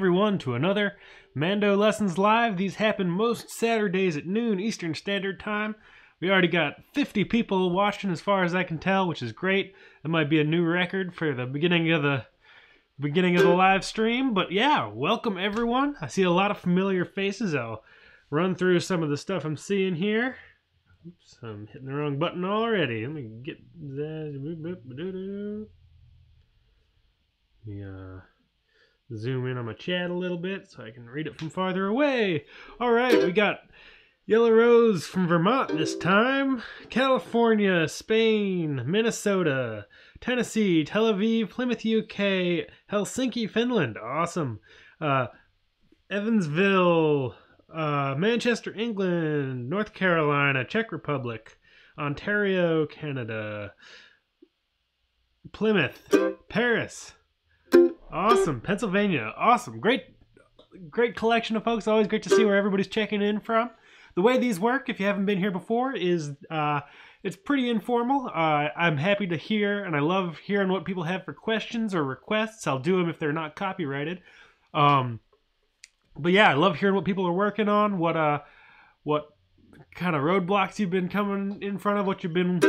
everyone to another Mando Lessons Live. These happen most Saturdays at noon Eastern Standard Time. We already got 50 people watching as far as I can tell, which is great. That might be a new record for the beginning of the live stream. But yeah, welcome everyone. I see a lot of familiar faces. I'll run through some of the stuff I'm seeing here. Oops, I'm hitting the wrong button already. Let me get that. Zoom in on my chat a little bit so I can read it from farther away. All right, we got Yellow Rose from Vermont this time, California, Spain, Minnesota, Tennessee, Tel Aviv, Plymouth, UK, Helsinki, Finland. Awesome. Evansville, Manchester, England, North Carolina, Czech Republic, Ontario, Canada, Plymouth, Paris. Awesome. Pennsylvania. Awesome. Great collection of folks. Always great to see where everybody's checking in from. The way these work, if you haven't been here before, is it's pretty informal. I'm happy to hear, and I love hearing what people have for questions or requests. I'll do them if they're not copyrighted. But yeah, I love hearing what people are working on, what kind of roadblocks you've been coming in front of, what you've been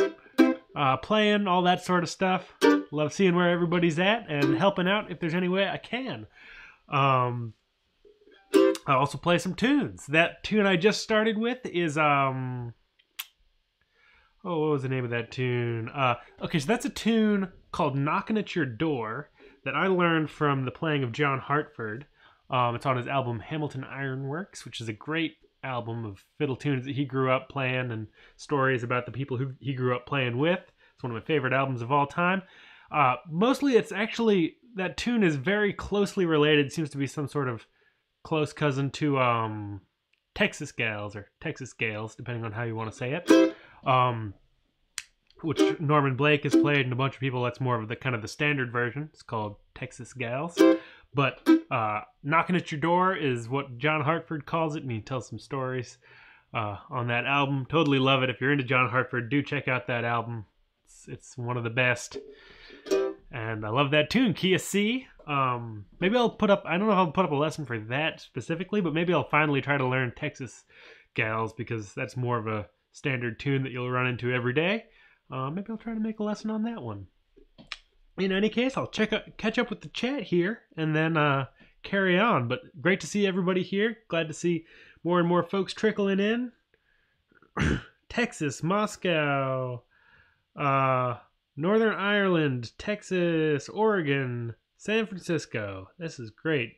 playing, all that sort of stuff. Love seeing where everybody's at and helping out if there's any way I can. I also play some tunes. That tune I just started with is what was the name of that tune? Okay, so that's a tune called "Knocking at Your Door" that I learned from the playing of John Hartford. It's on his album Hamilton Ironworks, which is a great album of fiddle tunes that he grew up playing and stories about the people who he grew up playing with. It's one of my favorite albums of all time. Mostly it's actually, that tune is very closely related. It seems to be some sort of close cousin to Texas Gals, or Texas Gales, depending on how you want to say it. Which Norman Blake has played, and a bunch of people, that's more of the kind of the standard version. It's called Texas Gals. But Knocking at Your Door is what John Hartford calls it, and he tells some stories on that album. Totally love it. If you're into John Hartford, do check out that album. It's one of the best. And I love that tune, Key of C. Maybe I'll put up, I don't know if I'll put up a lesson for that specifically, but maybe I'll finally try to learn Texas Gals, because that's more of a standard tune that you'll run into every day. Maybe I'll try to make a lesson on that one. In any case, I'll catch up with the chat here and then carry on. But great to see everybody here. Glad to see more and more folks trickling in. Texas, Moscow, Northern Ireland, Texas, Oregon, San Francisco. This is great.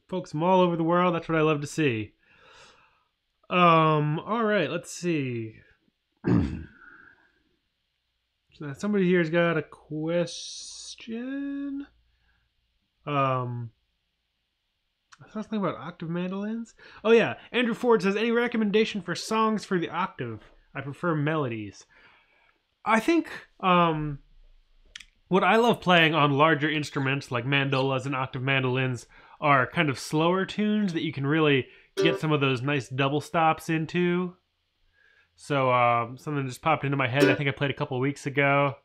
Folks from all over the world. That's what I love to see. All right, let's see. Somebody here's got a question. I was thinking about octave mandolins. Oh yeah, Andrew Ford says, any recommendation for songs for the octave? I prefer melodies. I think what I love playing on larger instruments like mandolas and octave mandolins are kind of slower tunes that you can really get some of those nice double stops into. So something just popped into my head. I think I played a couple weeks ago.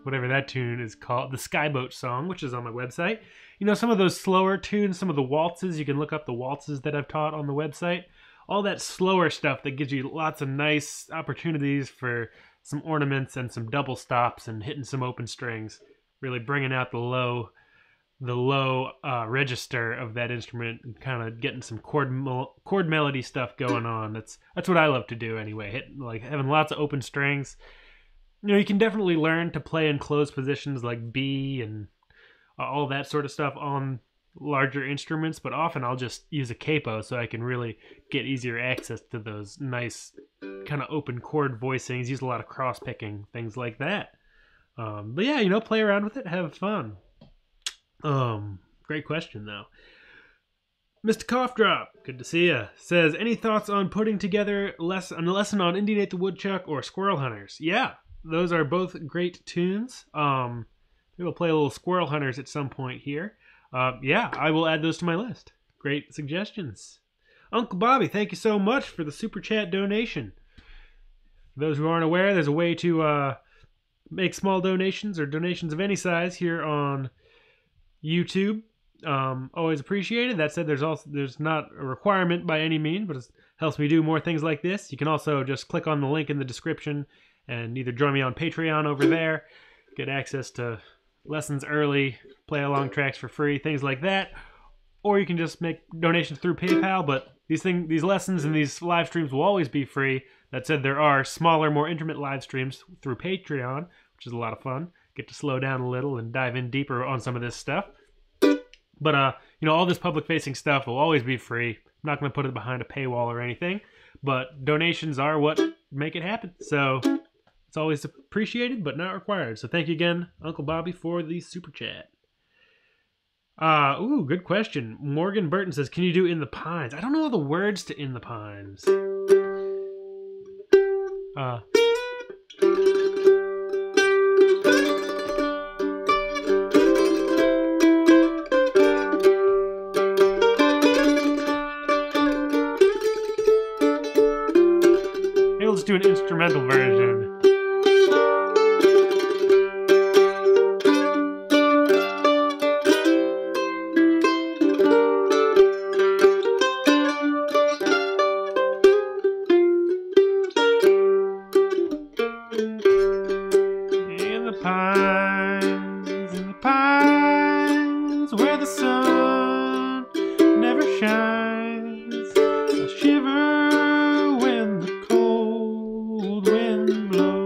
Whatever that tune is called, the Skyboat Song, which is on my website. You know, some of those slower tunes, some of the waltzes, you can look up the waltzes that I've taught on the website. All that slower stuff that gives you lots of nice opportunities for some ornaments and some double stops and hitting some open strings. Really bringing out the low register of that instrument and kind of getting some chord melody stuff going on. That's what I love to do anyway. Having lots of open strings. You know, you can definitely learn to play in closed positions like B and all that sort of stuff on larger instruments, but often I'll just use a capo so I can really get easier access to those nice kind of open chord voicings. Use a lot of cross picking, things like that. But yeah, you know, play around with it, have fun. Great question though. Mr. Cough Drop, good to see ya, says, any thoughts on putting together a lesson on Indianate the Woodchuck or Squirrel Hunters? Yeah, those are both great tunes. Maybe we'll play a little Squirrel Hunters at some point here. Yeah, I will add those to my list. Great suggestions. Uncle Bobby, thank you so much for the Super Chat donation. For those who aren't aware, there's a way to make small donations or donations of any size here on YouTube. Always appreciated. That said, there's not a requirement by any means, but it helps me do more things like this. You can also just click on the link in the description and either join me on Patreon over there, get access to lessons early, play along tracks for free, things like that. Or you can just make donations through PayPal, but these lessons and these live streams will always be free. That said, there are smaller, more intimate live streams through Patreon, which is a lot of fun. Get to slow down a little and dive in deeper on some of this stuff. But, all this public-facing stuff will always be free. I'm not going to put it behind a paywall or anything, but donations are what make it happen. So it's always appreciated, but not required. So thank you again, Uncle Bobby, for the super chat. Good question. Morgan Burton says, can you do In the Pines? I don't know all the words to In the Pines. Maybe let's do an instrumental version. In the pines, where the sun never shines, I'll shiver when the cold wind blows.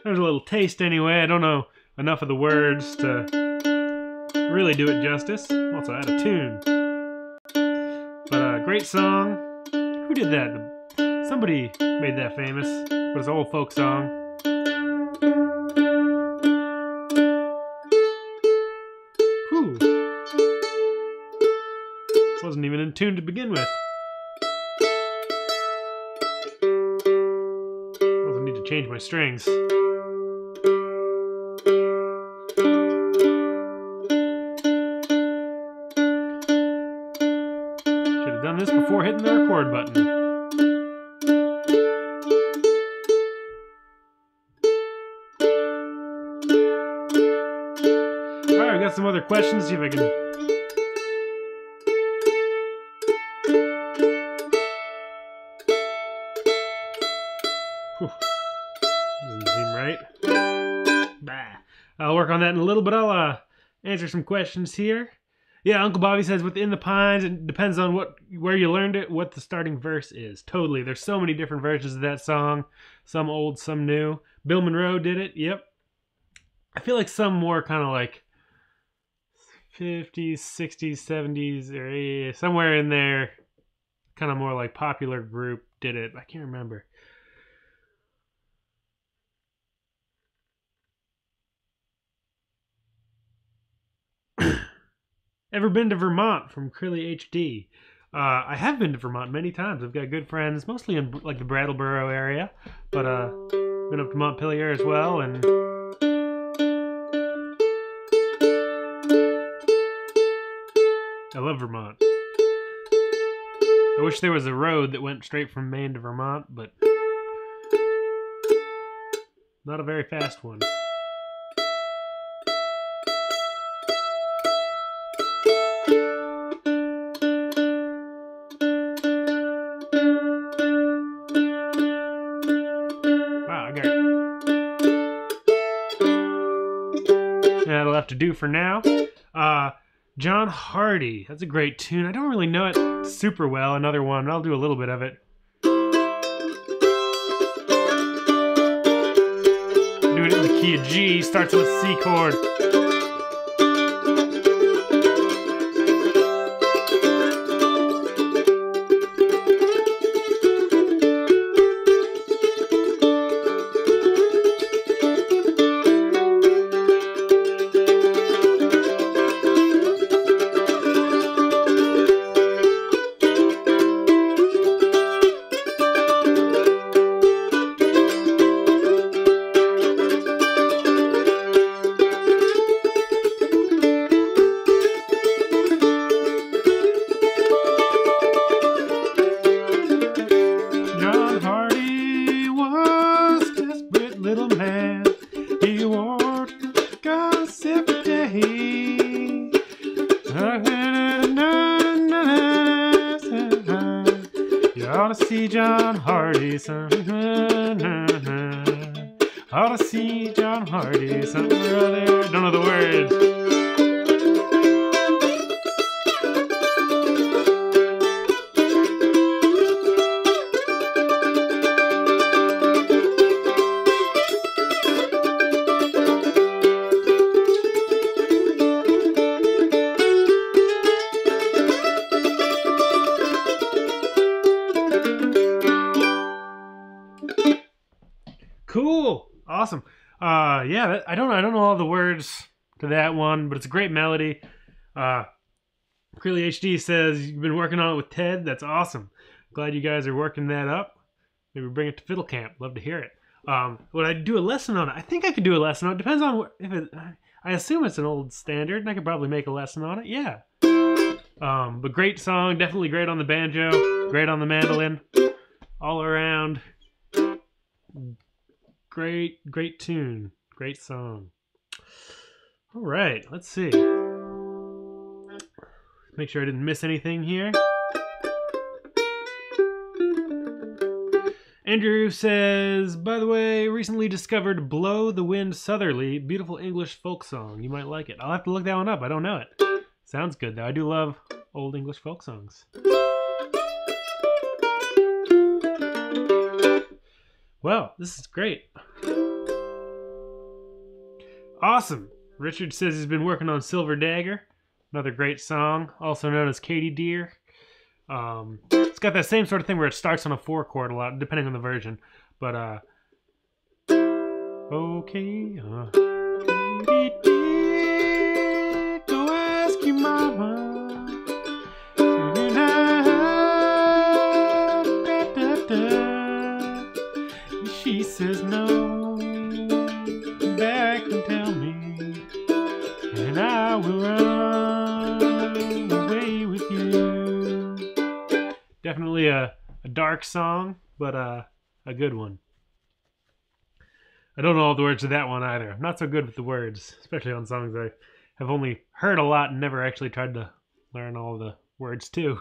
There's a little taste anyway. I don't know enough of the words to really do it justice. Also out of tune. But great song. Who did that? Somebody made that famous. But it's an old folk song. Whew. Wasn't even in tune to begin with. Change my strings. Should have done this before hitting the record button. Alright, we got some other questions. See if I can. Whew. Doesn't seem right. Bah. I'll work on that in a little bit. I'll answer some questions here. Yeah, Uncle Bobby says, within the pines, it depends on where you learned it, what the starting verse is. Totally. There's so many different versions of that song. Some old, some new. Bill Monroe did it. Yep. I feel like some more kind of like 50s, 60s, 70s, or 80s, somewhere in there, kind of more like popular group did it. I can't remember. Ever been to Vermont? From Crilly HD. I have been to Vermont many times. I've got good friends, mostly in like the Brattleboro area, but been up to Montpelier as well, and I love Vermont. I wish there was a road that went straight from Maine to Vermont, but not a very fast one. That'll have to do for now. John Hardy. That's a great tune. I don't really know it super well. Another one. I'll do a little bit of it. Doing it in the key of G. Starts with a C chord. ought to see John Hardy, ought to see John Hardy somewhere out there. Don't know the words. Cool. Awesome. Yeah, I don't know all the words to that one, but it's a great melody. Creely HD says you've been working on it with Ted. That's awesome. Glad you guys are working that up. Maybe bring it to Fiddle Camp. Love to hear it. Would I do a lesson on it? I think I could do a lesson on it. Depends on if it. I assume it's an old standard, and I could probably make a lesson on it. Yeah. But great song. Definitely great on the banjo. Great on the mandolin. All around. Great tune. Great song. All right, let's see. Make sure I didn't miss anything here. Andrew says, by the way, recently discovered Blow the Wind Southerly, beautiful English folk song. You might like it. I'll have to look that one up. I don't know it. Sounds good, though. I do love old English folk songs. Well, this is great. Awesome. Richard says he's been working on Silver Dagger, another great song, also known as Katy Deer. It's got that same sort of thing where it starts on a 4-chord a lot, depending on the version. But, okay, Katy Deer, go ask your mama. She says no, back and tell me, and I will run away with you. Definitely a dark song, but a good one. I don't know all the words to that one either. I'm not so good with the words, especially on songs I have only heard a lot and never actually tried to learn all the words to.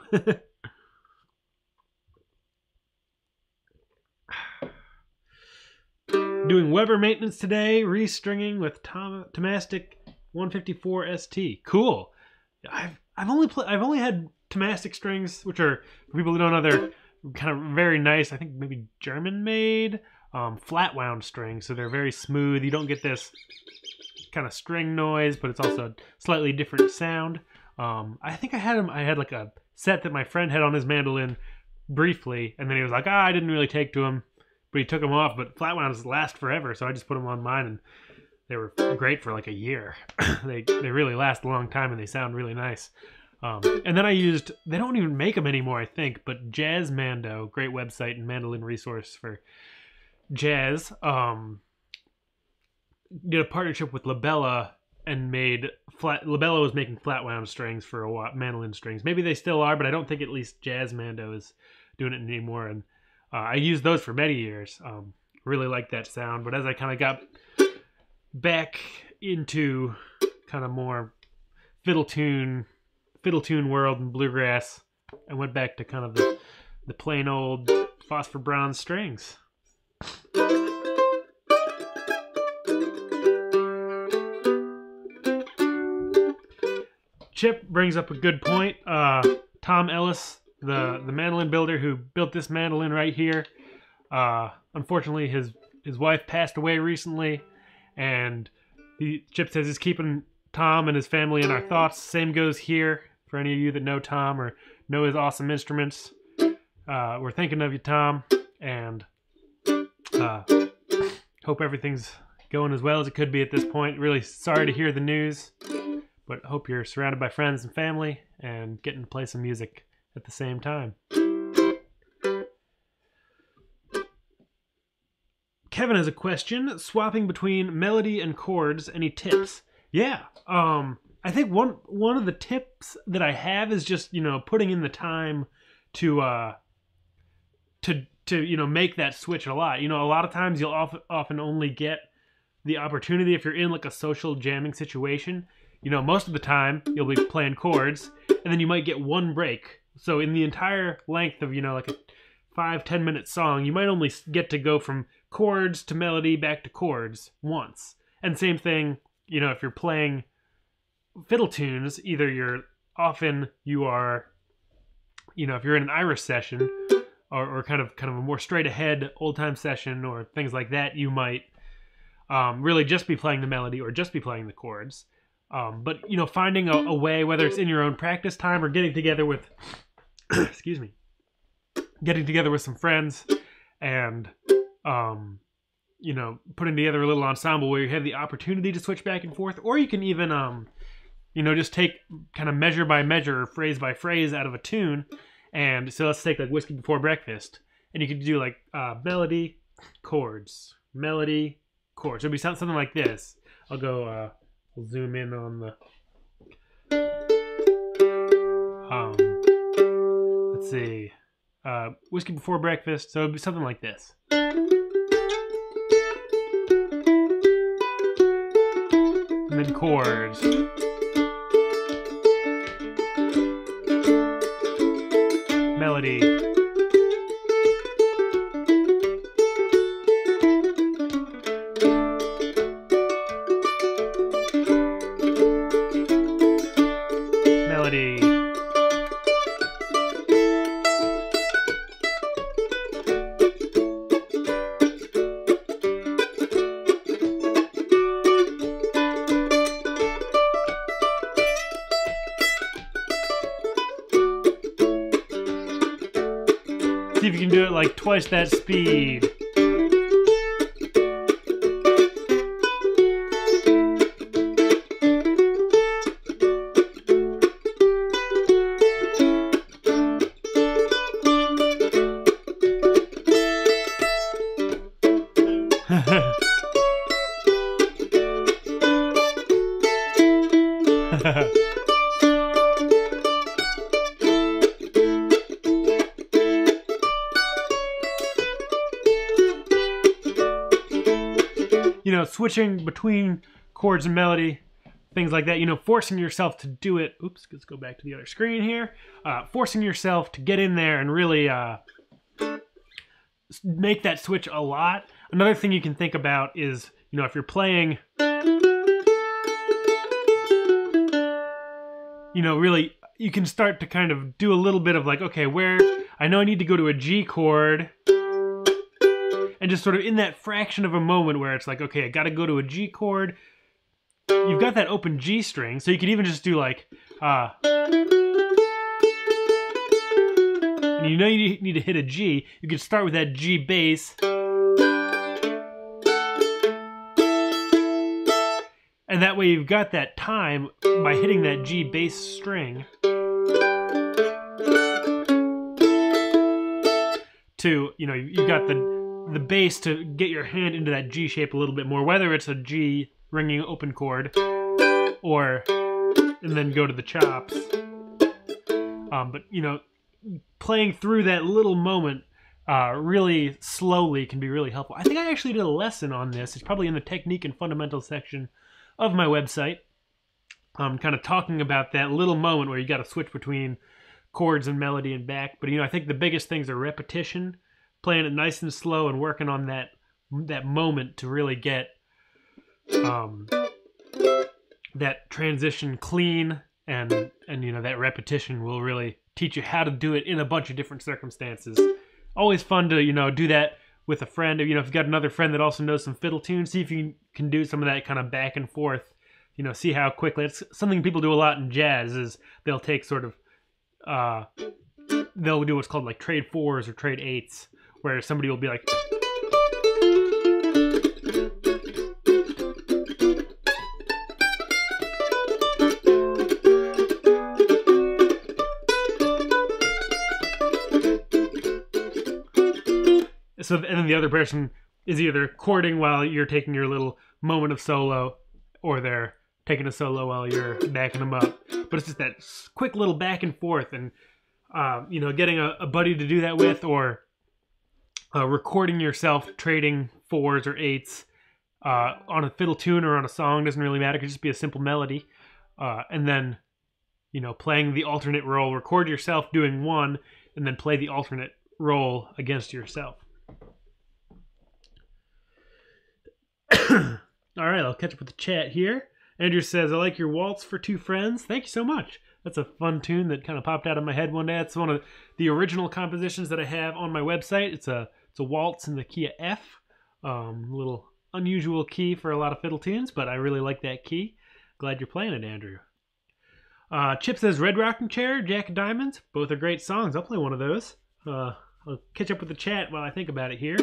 Doing Weber maintenance today, restringing with Tomastic 154 ST. Cool. I've only had Tomastic strings, which are, for people who don't know, they're kind of very nice. I think maybe German made, flat wound strings, so they're very smooth. You don't get this kind of string noise, but it's also a slightly different sound. I think I had like a set that my friend had on his mandolin briefly, and then he was like, I didn't really take to him. But he took them off, but flat wounds last forever, so I just put them on mine, and they were great for like a year. They really last a long time, and they sound really nice. And then I used, they don't even make them anymore, I think, but Jazz Mando, great website and mandolin resource for jazz, did a partnership with Labella and made Labella was making flat wound strings for a while, mandolin strings. Maybe they still are, but I don't think at least Jazz Mando is doing it anymore. And I used those for many years. Really liked that sound. But as I kind of got back into kind of more fiddle tune world and bluegrass, I went back to kind of the plain old phosphor bronze strings. Chip brings up a good point. Tom Ellis, the mandolin builder who built this mandolin right here, unfortunately his wife passed away recently, and Chip says he's keeping Tom and his family in our thoughts. Same goes here for any of you that know Tom or know his awesome instruments. We're thinking of you, Tom, and hope everything's going as well as it could be at this point. Really sorry to hear the news, but hope you're surrounded by friends and family and getting to play some music at the same time. Kevin has a question. Swapping between melody and chords, any tips? Yeah. I think one of the tips that I have is just, putting in the time to make that switch a lot. A lot of times you'll often only get the opportunity if you're in like a social jamming situation. Most of the time you'll be playing chords and then you might get one break. So in the entire length of, like a 5-10 minute song, you might only get to go from chords to melody back to chords once. And same thing, you know, if you're playing fiddle tunes, either you are, you know, if you're in an Irish session or kind of a more straight ahead old time session or things like that, you might really just be playing the melody or just be playing the chords. But, you know, finding a way, whether it's in your own practice time or getting together with, excuse me, getting together with some friends and, you know, putting together a little ensemble where you have the opportunity to switch back and forth, or you can even, you know, just take kind of measure by measure, or phrase by phrase out of a tune. And so let's take like Whiskey Before Breakfast, and you could do like melody, chords, melody, chords. It'll be something like this. I'll go, we'll zoom in on the, let's see, Whiskey Before Breakfast. So it'll be something like this. And then chords. Melody. Melody. See if you can do it like twice that speed. You know, switching between chords and melody, things like that, you know, forcing yourself to do it. Oops, let's go back to the other screen here. Forcing yourself to get in there and really make that switch a lot. Another thing you can think about is, you know, if you're playing, you know, really, you can start to kind of do a little bit of like, okay, where I know I need to go to a G chord. And just sort of in that fraction of a moment where it's like, okay, I got to go to a G chord. You've got that open G string, so you could even just do like, and you know you need to hit a G. You could start with that G bass. And that way you've got that time by hitting that G bass string to, you know, you've got the bass to get your hand into that G shape a little bit more, whether it's a G ringing open chord or, and then go to the chops. But, you know, playing through that little moment really slowly can be really helpful. I think I actually did a lesson on this. It's probably in the technique and fundamentals section of my website. Kind of talking about that little moment where you got to switch between chords and melody and back. But, you know, I think the biggest things are repetition, playing it nice and slow and working on that moment to really get that transition clean, and you know, that repetition will really teach you how to do it in a bunch of different circumstances. Always fun to, you know, do that with a friend. You know, if you've got another friend that also knows some fiddle tunes, see if you can do some of that kind of back and forth. You know, see how quickly. It's something people do a lot in jazz, is they'll take sort of they'll do what's called like trade fours or trade eights, where somebody will be like, so, and then the other person is either chording while you're taking your little moment of solo, or they're taking a solo while you're backing them up. But it's just that quick little back and forth, and you know, getting a buddy to do that with, or recording yourself trading fours or eights on a fiddle tune or on a song, doesn't really matter. It could just be a simple melody, and then, you know, playing the alternate roll. Record yourself doing one, and then play the alternate roll against yourself. All right, I'll catch up with the chat here. Andrew says, I like your waltz for two friends. Thank you so much. That's a fun tune that kind of popped out of my head one day. It's one of the original compositions that I have on my website. It's a waltz in the key of F. A little unusual key for a lot of fiddle tunes, but I really like that key. Glad you're playing it, Andrew. Chip says, Red Rocking Chair, Jack of Diamonds. Both are great songs. I'll play one of those. I'll catch up with the chat while I think about it here.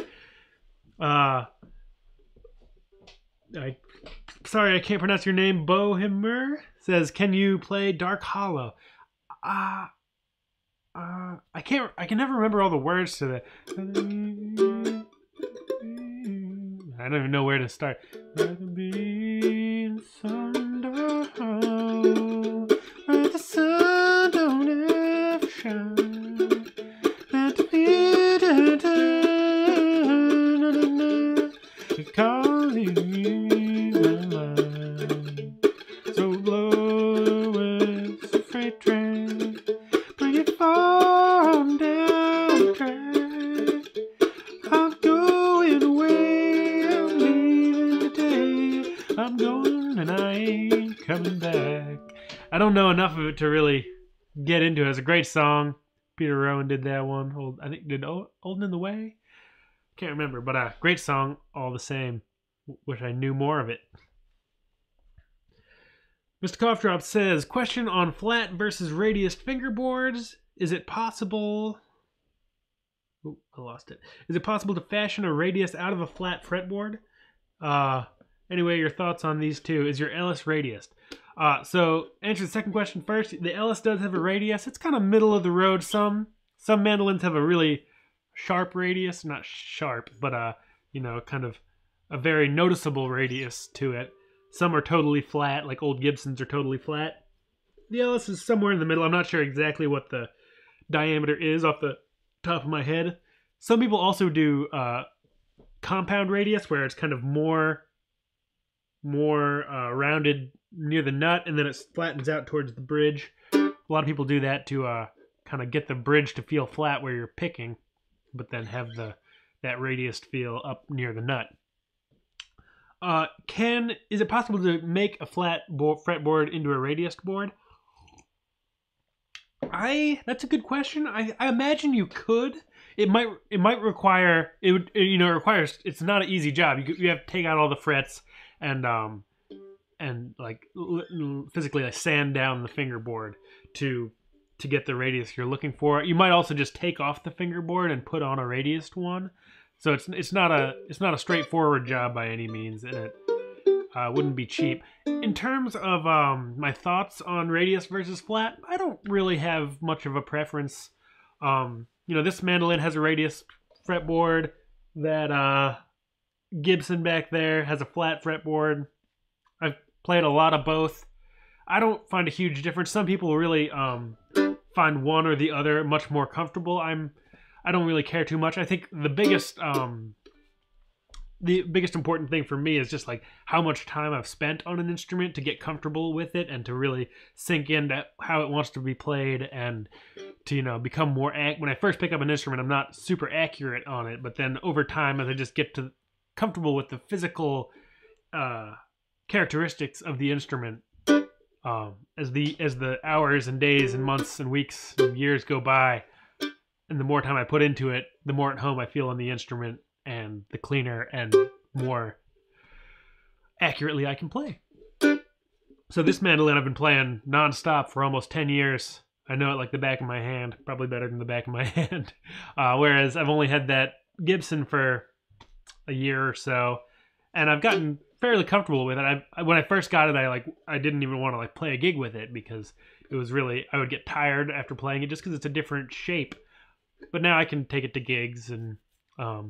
Sorry, I can't pronounce your name. Bohemer says, can you play Dark Hollow? I can never remember all the words to that. I don't even know where to start. Where the sun don't ever shine. Calling me my mind. So blow with the freight train. Bring it on down the track. I'm going away. I'm leaving today. I'm going and I ain't coming back. I don't know enough of it to really get into it. It's a great song. Peter Rowan did that one. I think did Olden in the Way? Can't remember, but great song all the same. Wish I knew more of it. Mr. Cough Drop says, question on flat versus radiused fingerboards. Is it possible... Oh, I lost it. Is it possible to fashion a radius out of a flat fretboard? Anyway, your thoughts on these two. Is your Ellis radiused? So, answer the second question first. The Ellis does have a radius. It's kind of middle of the road. Some mandolins have a really sharp radius. Not sharp, but, you know, kind of a very noticeable radius to it. Some are totally flat, like old Gibsons are totally flat. The Ellis is somewhere in the middle. I'm not sure exactly what the diameter is off the top of my head. Some people also do compound radius, where it's kind of more rounded near the nut, and then it flattens out towards the bridge. A lot of people do that to kind of get the bridge to feel flat where you're picking, but then have that radius feel up near the nut. Is it possible to make a flat fretboard into a radiused board? That's a good question. I imagine you could. It might require requires. It's not an easy job. You have to take out all the frets and like physically like sand down the fingerboard to get the radius you're looking for. You might also just take off the fingerboard and put on a radiused one. So it's not a straightforward job by any means, and it wouldn't be cheap. In terms of my thoughts on radius versus flat, I don't really have much of a preference. This mandolin has a radius fretboard. That Gibson back there has a flat fretboard. I've played a lot of both. I don't find a huge difference. Some people really find one or the other much more comfortable. I don't really care too much. I think the biggest important thing for me is just like how much time I've spent on an instrument to get comfortable with it and to really sink into how it wants to be played, and to become more when I first pick up an instrument, I'm not super accurate on it, but then over time, as I just get comfortable with the physical characteristics of the instrument, as the hours and days and months and weeks and years go by, and the more time I put into it, the more at home I feel on the instrument, and the cleaner and more accurately I can play. So this mandolin I've been playing nonstop for almost 10 years. I know it like the back of my hand, probably better than the back of my hand. Whereas I've only had that Gibson for a year or so, and I've gotten fairly comfortable with it. When I first got it, I didn't even want to play a gig with it because it was really, I would get tired after playing it just because it's a different shape. But now I can take it to gigs, and I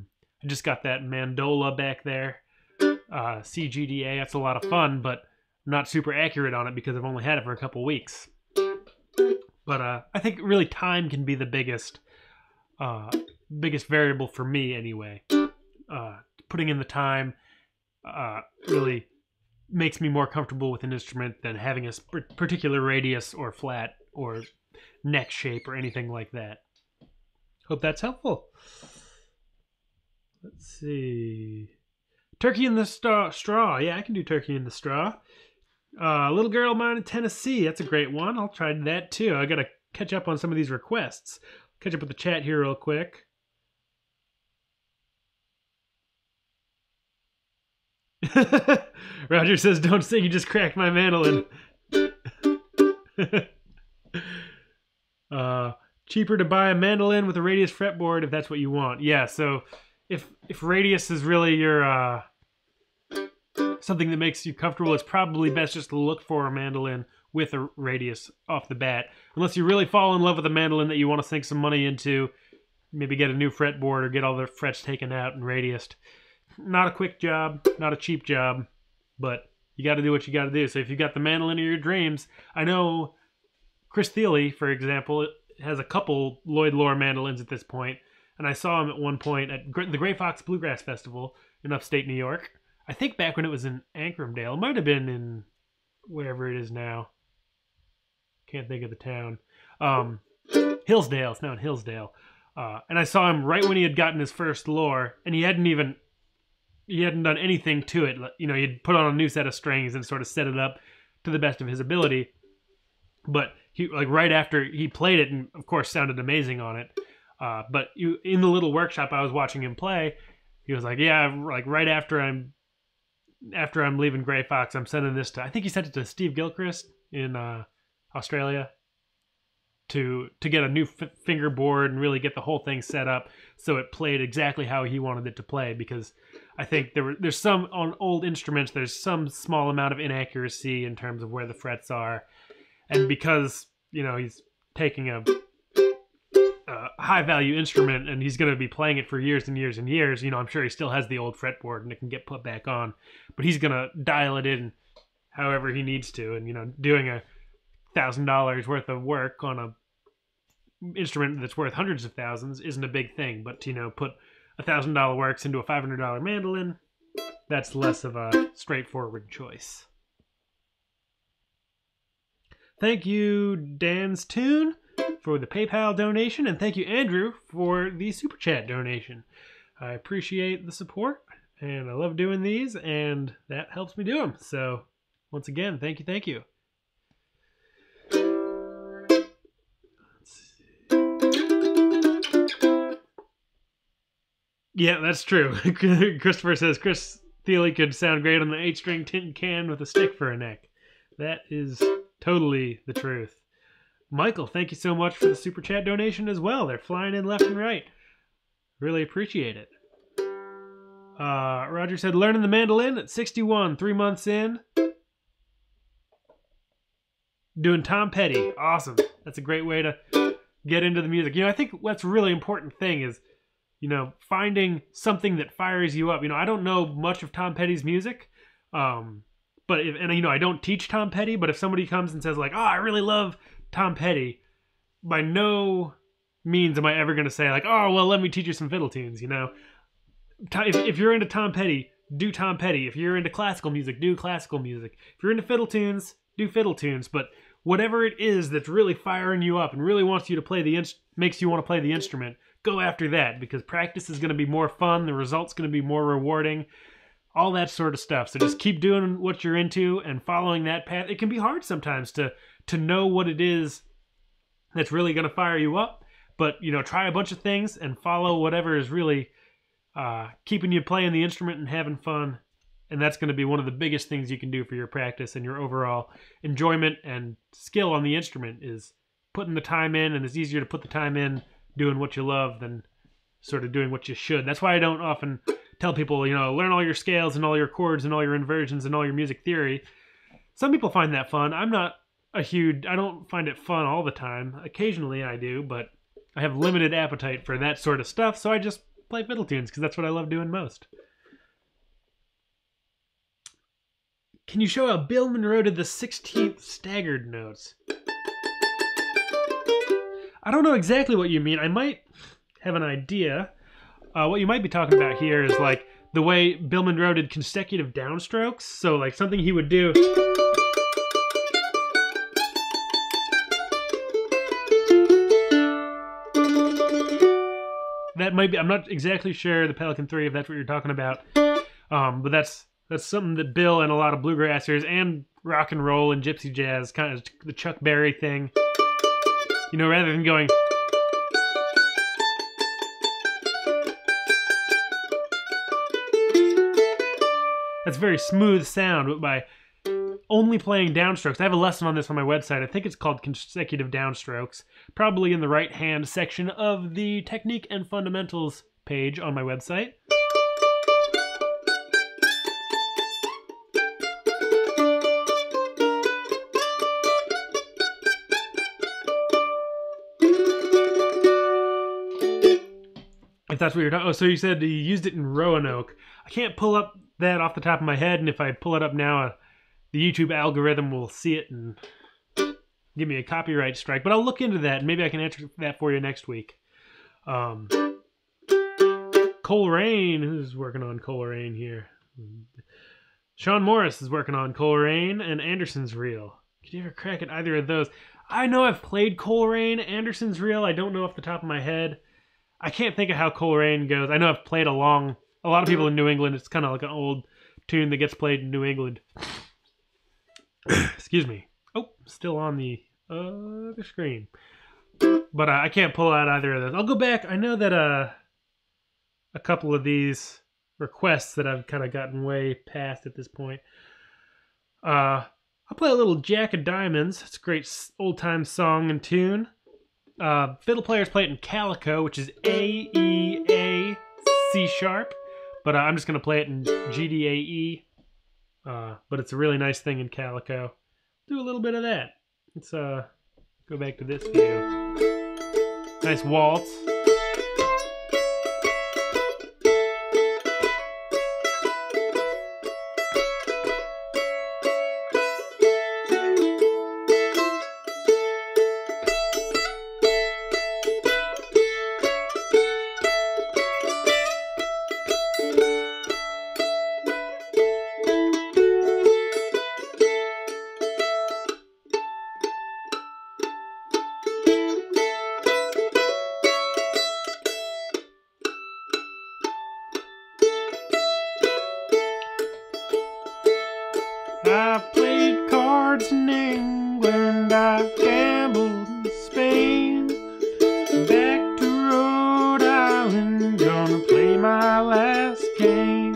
just got that Mandola back there, CGDA. That's a lot of fun, but I'm not super accurate on it because I've only had it for a couple weeks. But I think really time can be the biggest variable for me anyway. Putting in the time really makes me more comfortable with an instrument than having a particular radius or flat or neck shape or anything like that. Hope that's helpful. Let's see. Turkey in the straw. Yeah, I can do turkey in the straw. Little girl of mine in Tennessee. That's a great one. I'll try that too. I gotta catch up on some of these requests. Catch up with the chat here real quick. Roger says, "Don't sing. You just cracked my mandolin." Cheaper to buy a mandolin with a radius fretboard if that's what you want. Yeah. So if radius is really your something that makes you comfortable, it's probably best just to look for a mandolin with a radius off the bat. Unless you really fall in love with a mandolin that you want to sink some money into, maybe get a new fretboard or get all the frets taken out and radiused. Not a quick job, not a cheap job, but you got to do what you got to do. So if you got the mandolin of your dreams, I know Chris Thiele, for example, has a couple Lloyd Loar mandolins at this point, and I saw him at one point at the Gray Fox Bluegrass Festival in upstate New York. I think back when it was in Ancramdale. It might have been in wherever it is now. Can't think of the town. Hillsdale. It's now in Hillsdale. And I saw him right when he had gotten his first Loar, and he hadn't done anything to it. You know, he'd put on a new set of strings and sort of set it up to the best of his ability. But he, like, right after he played it, and of course sounded amazing on it. But in the little workshop I was watching him play, he was like, "Yeah, like right after I'm leaving Gray Fox, I'm sending this to." I think he sent it to Steve Gilchrist in Australia to get a new fingerboard and really get the whole thing set up so it played exactly how he wanted it to play. Because I think there's some on old instruments, there's some small amount of inaccuracy in terms of where the frets are. And because, you know, he's taking a high value instrument and he's going to be playing it for years and years and years, you know, I'm sure he still has the old fretboard and it can get put back on, but he's going to dial it in however he needs to. And, you know, doing $1,000 worth of work on a instrument that's worth hundreds of thousands isn't a big thing, but, you know, put $1,000 works into a $500 mandolin, that's less of a straightforward choice. Thank you, Dan's Tune, for the PayPal donation, and thank you, Andrew, for the Super Chat donation. I appreciate the support, and I love doing these, and that helps me do them. So, once again, thank you, thank you. Yeah, that's true. Christopher says Chris Thiele could sound great on the 8-string tin can with a stick for a neck. That is totally the truth. Michael, thank you so much for the Super Chat donation as well. They're flying in left and right. Really appreciate it. Roger said, learning the mandolin at 61, 3 months in. Doing Tom Petty. Awesome. That's a great way to get into the music. You know, I think what's a really important thing is, you know, finding something that fires you up. You know, I don't know much of Tom Petty's music. But you know, I don't teach Tom Petty, but if somebody comes and says like, "Oh, I really love Tom Petty," by no means am I ever going to say like, "Oh, well, let me teach you some fiddle tunes," you know. If you're into Tom Petty, do Tom Petty. If you're into classical music, do classical music. If you're into fiddle tunes, do fiddle tunes. But whatever it is that's really firing you up and really wants you to play makes you want to play the instrument, go after that, because practice is going to be more fun, the result's going to be more rewarding. All that sort of stuff. So just keep doing what you're into and following that path. It can be hard sometimes to know what it is that's really going to fire you up. But, you know, try a bunch of things and follow whatever is really keeping you playing the instrument and having fun. And that's going to be one of the biggest things you can do for your practice and your overall enjoyment and skill on the instrument, is putting the time in. And it's easier to put the time in doing what you love than sort of doing what you should. That's why I don't often tell people, you know, learn all your scales and all your chords and all your inversions and all your music theory. Some people find that fun. I don't find it fun all the time. Occasionally I do, but I have limited appetite for that sort of stuff, so I just play fiddle tunes because that's what I love doing most. Can you show how Bill Monroe did the 16th staggered notes? I don't know exactly what you mean. I might have an idea. What you might be talking about here is like the way Bill Monroe did consecutive downstrokes. So like something he would do. That might be, I'm not exactly sure, the Pelican 3, if that's what you're talking about. But that's something that Bill and a lot of bluegrassers and rock and roll and gypsy jazz, kind of the Chuck Berry thing. You know, rather than going... That's very smooth sound, but by only playing downstrokes. I have a lesson on this on my website. I think it's called consecutive downstrokes. Probably in the right-hand section of the Technique and Fundamentals page on my website. If that's what you're talking... Oh, so you said you used it in Roanoke. I can't pull up that off the top of my head, and if I pull it up now, the YouTube algorithm will see it and give me a copyright strike. But I'll look into that, and maybe I can answer that for you next week. Coleraine, who's working on Coleraine here? Sean Morris is working on Coleraine and Anderson's Reel. Could you ever crack at either of those? I know I've played Coleraine. Anderson's Reel, I don't know off the top of my head. I can't think of how Coleraine goes. I know I've played along... A lot of people in New England, it's kind of like an old tune that gets played in New England. Excuse me. Oh, still on the other screen. But I can't pull out either of those. I'll go back. I know that a couple of these requests that I've kind of gotten way past at this point. I'll play a little Jack of Diamonds. It's a great old-time song and tune. Fiddle players play it in Calico, which is A, E, A, C sharp. But I'm just going to play it in G, D, A, E. But it's a really nice thing in Calico. Do a little bit of that. Let's go back to this view. Nice waltz. I played cards in England, I gambled in Spain. Back to Rhode Island, gonna play my last game.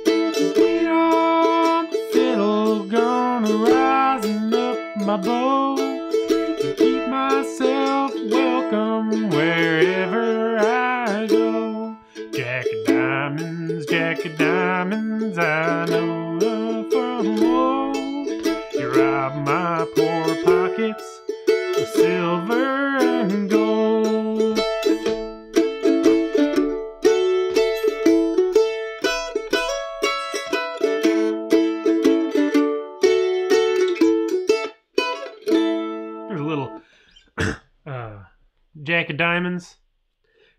Beat on the fiddle, gonna rise up my bow. Keep myself welcome wherever I go. Jack of diamonds, I know from old. You rob my poor pockets of silver and gold. There's a little Jack of Diamonds.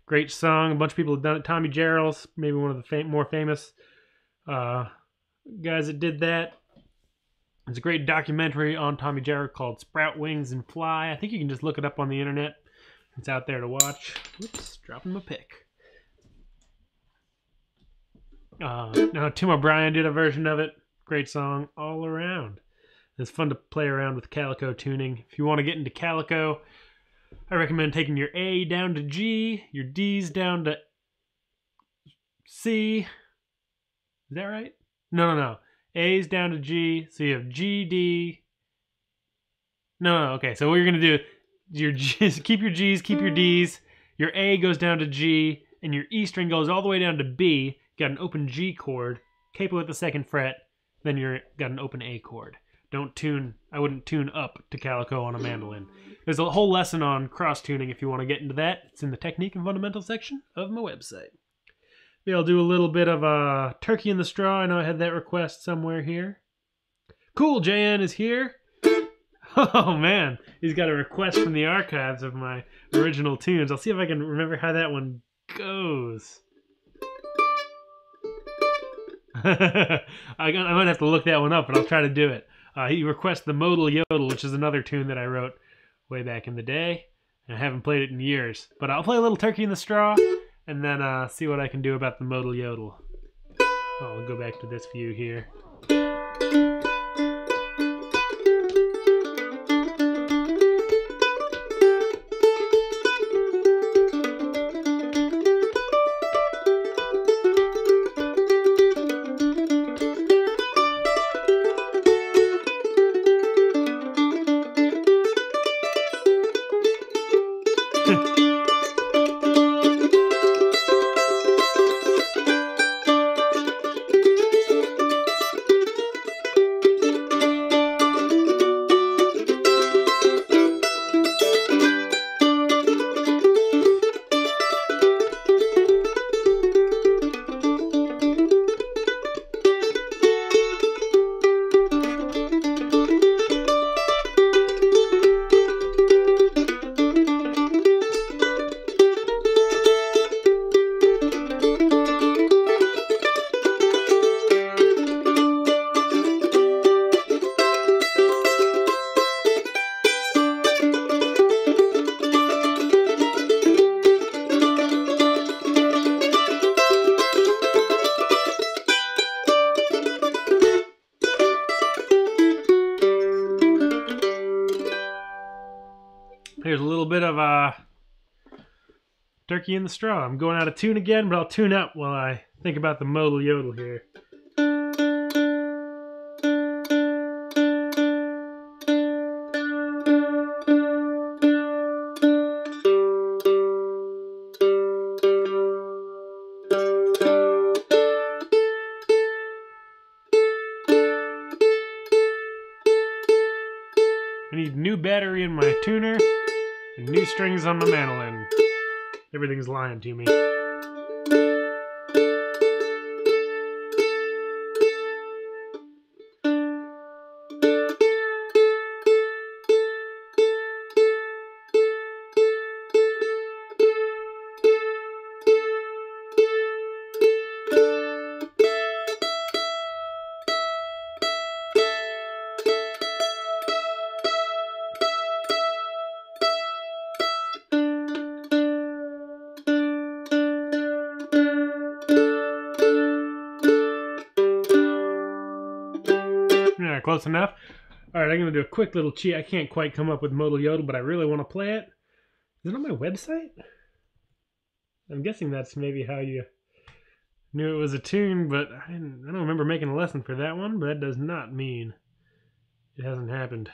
Great song. A bunch of people have done it. Tommy Jarrell's maybe one of the more famous guys that did that. There's a great documentary on Tommy Jarrell called Sprout Wings and Fly. I think you can just look it up on the internet. It's out there to watch. Oops, dropping my pick. Now Tim O'Brien did a version of it. Great song all around. It's fun to play around with Calico tuning. If you want to get into Calico, I recommend taking your A down to G, your D's down to C. Is that right? No. A's down to G, so you have G, D. No, okay. So what you're gonna do, your G's, keep your G's, keep your D's. Your A goes down to G, and your E string goes all the way down to B. You got an open G chord, capo at the 2nd fret. Then you're got an open A chord. Don't tune. I wouldn't tune up to Calico on a mandolin. There's a whole lesson on cross tuning if you want to get into that. It's in the Technique and Fundamental section of my website. Maybe I'll do a little bit of Turkey in the Straw. I know I had that request somewhere here. Cool, JN is here. Oh man, he's got a request from the archives of my original tunes. I'll see if I can remember how that one goes. I might have to look that one up, but I'll try to do it. He requests the Modal Yodel, which is another tune that I wrote way back in the day. And I haven't played it in years. But I'll play a little Turkey in the Straw. and then see what I can do about the modal yodel. I'll go back to this view here. Here's a little bit of turkey in the straw. I'm going out of tune again, but I'll tune up while I think about the modal yodel here. I need new battery in my tuner and new strings on my mandolin. Everything's lying to me. Yeah, close enough. Alright, I'm going to do a quick little cheat. I can't quite come up with modal yodel, but I really want to play it. Is it on my website? I'm guessing that's maybe how you knew it was a tune, but I don't remember making a lesson for that one, but that does not mean it hasn't happened.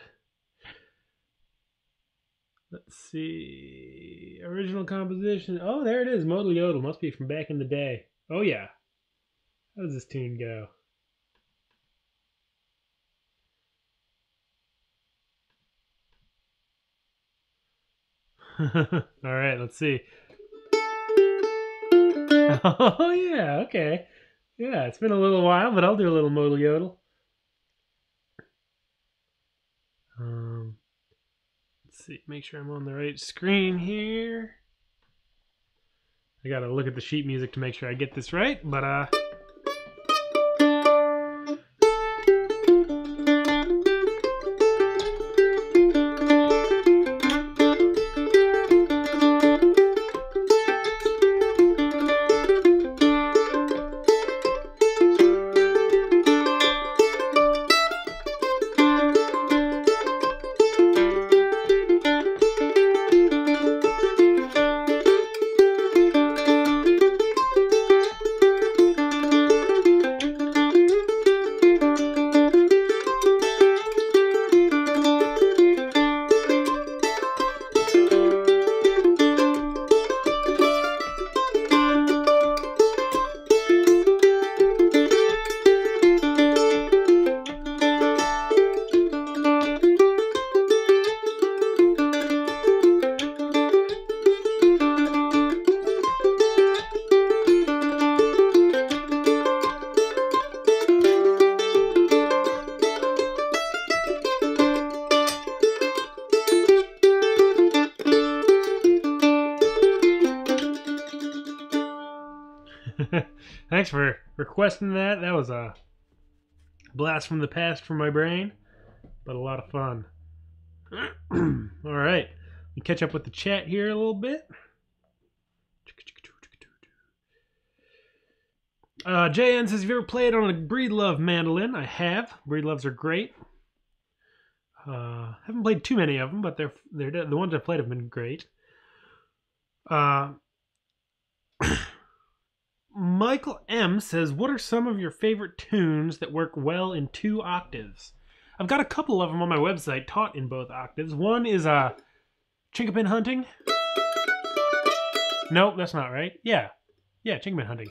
Let's see. Original composition. Oh, there it is. Modal yodel. Must be from back in the day. Oh, yeah. How does this tune go? Alright, let's see. Oh, yeah, okay. Yeah, it's been a little while, but I'll do a little modal yodel. Let's see, make sure I'm on the right screen here. I gotta look at the sheet music to make sure I get this right, but thanks for requesting that. That was a blast from the past for my brain, but a lot of fun. All right, we catch up with the chat here a little bit. JN says, have you ever played on a Breedlove mandolin? I have. Breedloves are great. Haven't played too many of them, but they're the ones I've played have been great. Michael M says, what are some of your favorite tunes that work well in 2 octaves? I've got a couple of them on my website taught in both octaves. One is Chinkapin Hunting. Nope, that's not right. Yeah, Chinkapin Hunting.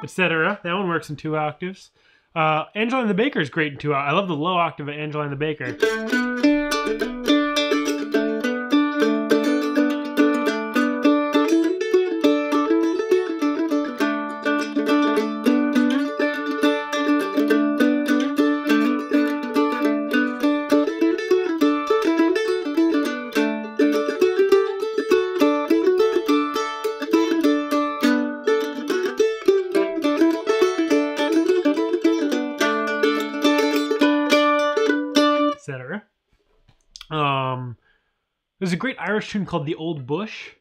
Etc. That one works in 2 octaves. Angeline the Baker is great in 2 octaves. I love the low octave of Angeline the Baker. Etc. There's a great Irish tune called The Old Bush.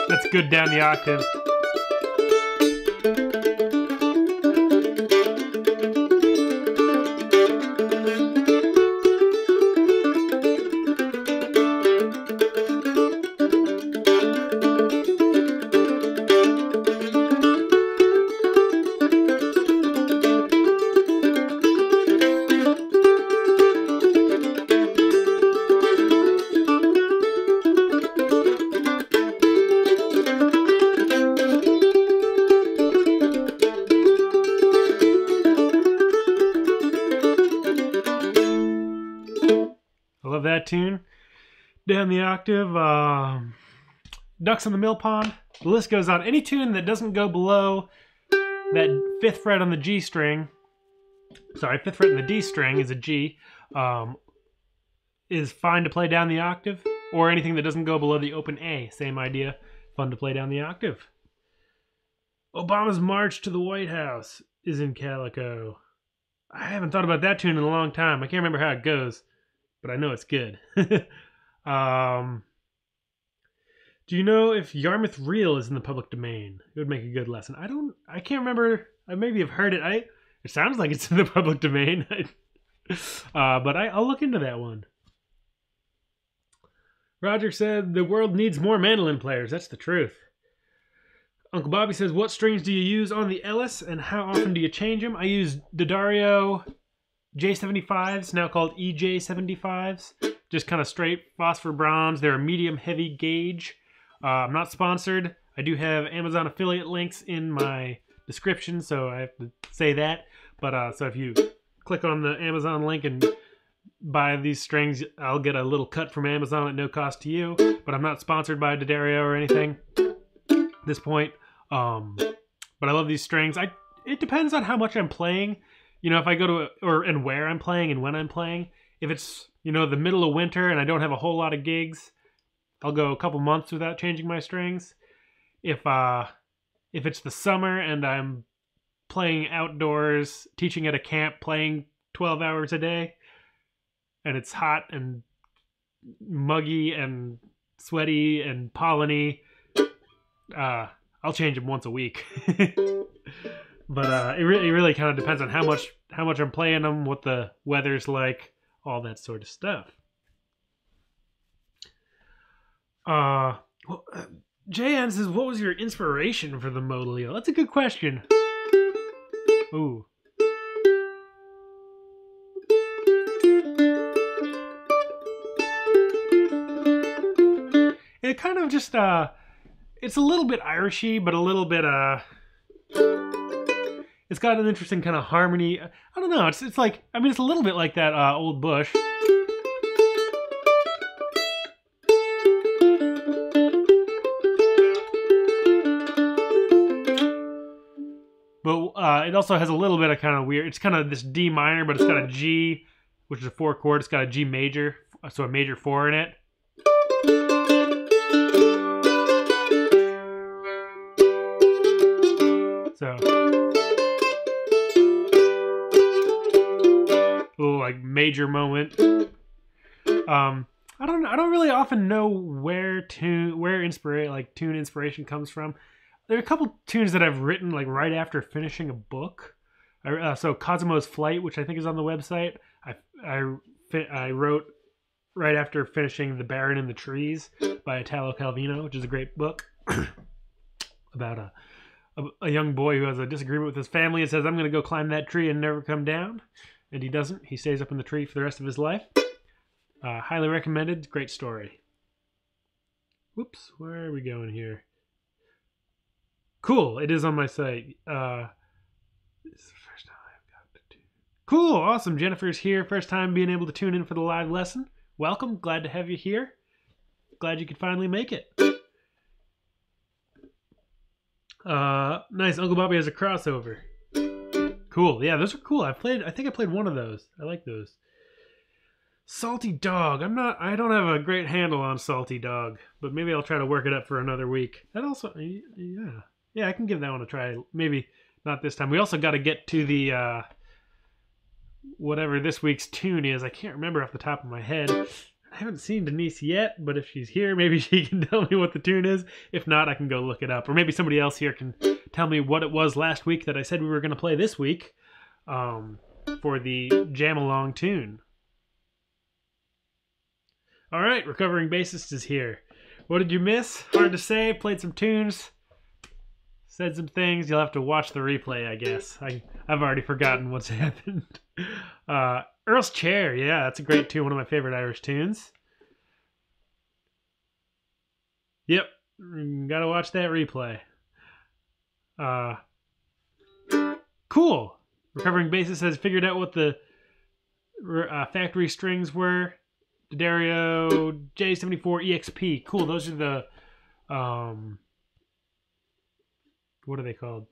That's good down the octave. I love that tune. Down the octave. Ducks on the Mill Pond. The list goes on. Any tune that doesn't go below that 5th fret on the G string, sorry, 5th fret in the D string is a G, is fine to play down the octave. Or anything that doesn't go below the open A. Same idea. Fun to play down the octave. Obama's March to the White House is in Calico. I haven't thought about that tune in a long time. I can't remember how it goes, but I know it's good. Do you know if Yarmouth Reel is in the public domain? It would make a good lesson. I can't remember. I maybe have heard it. It sounds like it's in the public domain. But I'll look into that one. Roger said, the world needs more mandolin players. That's the truth. Uncle Bobby says, what strings do you use on the Ellis and how often do you change them? I use D'Addario J75s, now called EJ75s. Just kind of straight phosphor bronze. They're a medium heavy gauge. I'm not sponsored. I do have Amazon affiliate links in my description, so I have to say that. But so if you click on the Amazon link and buy these strings, I'll get a little cut from Amazon at no cost to you. But I'm not sponsored by D'Addario or anything at this point. But I love these strings. It depends on how much I'm playing. You know, if I go to and where I'm playing and when I'm playing. If it's, you know, the middle of winter and I don't have a whole lot of gigs, I'll go a couple months without changing my strings. If it's the summer and I'm playing outdoors, teaching at a camp, playing 12 hours a day, and it's hot and muggy and sweaty and polleny, I'll change them once a week. But it really kind of depends on how much I'm playing them, what the weather's like, all that sort of stuff. Well, JN says, what was your inspiration for the modal? That's a good question. Ooh. It kind of just, it's a little bit Irishy, but a little bit, it's got an interesting kind of harmony. I don't know, it's like, I mean, it's a little bit like that old Bush. But it also has a little bit of kind of weird, it's kind of this D minor, but it's got a G, which is a 4 chord. It's got a G major, so a major 4 in it. So, little like major moment. I don't really often know where tune inspiration comes from. There are a couple tunes that I've written like right after finishing a book. So Cosimo's Flight, which I think is on the website, I wrote right after finishing The Baron in the Trees by Italo Calvino, which is a great book about a young boy who has a disagreement with his family and says, I'm going to go climb that tree and never come down. And he doesn't. He stays up in the tree for the rest of his life. Highly recommended. Great story. Whoops. Where are we going here? Cool. It is on my site. This is the first time I've got to tune. Cool. Awesome. Jennifer's here. First time being able to tune in for the live lesson. Welcome. Glad to have you here. Glad you could finally make it. Nice. Uncle Bobby has a crossover. Cool. Yeah, those are cool. I think I played one of those. I like those. Salty Dog. I don't have a great handle on Salty Dog, but maybe I'll try to work it up for another week. That also, yeah. Yeah, I can give that one a try. Maybe not this time. We also got to get to the, whatever this week's tune is. I can't remember off the top of my head. I haven't seen Denise yet, but if she's here, maybe she can tell me what the tune is. If not, I can go look it up. Or maybe somebody else here can tell me what it was last week that I said we were going to play this week for the jam-along tune. All right, Recovering Bassist is here. What did you miss? Hard to say. Played some tunes. Said some things. You'll have to watch the replay, I guess. I've already forgotten what's happened. Earl's Chair. Yeah, that's a great tune. One of my favorite Irish tunes. Yep. Gotta watch that replay. Cool. Recovering Bassist has figured out what the factory strings were. D'Addario J74 EXP. Cool. Those are the what are they called?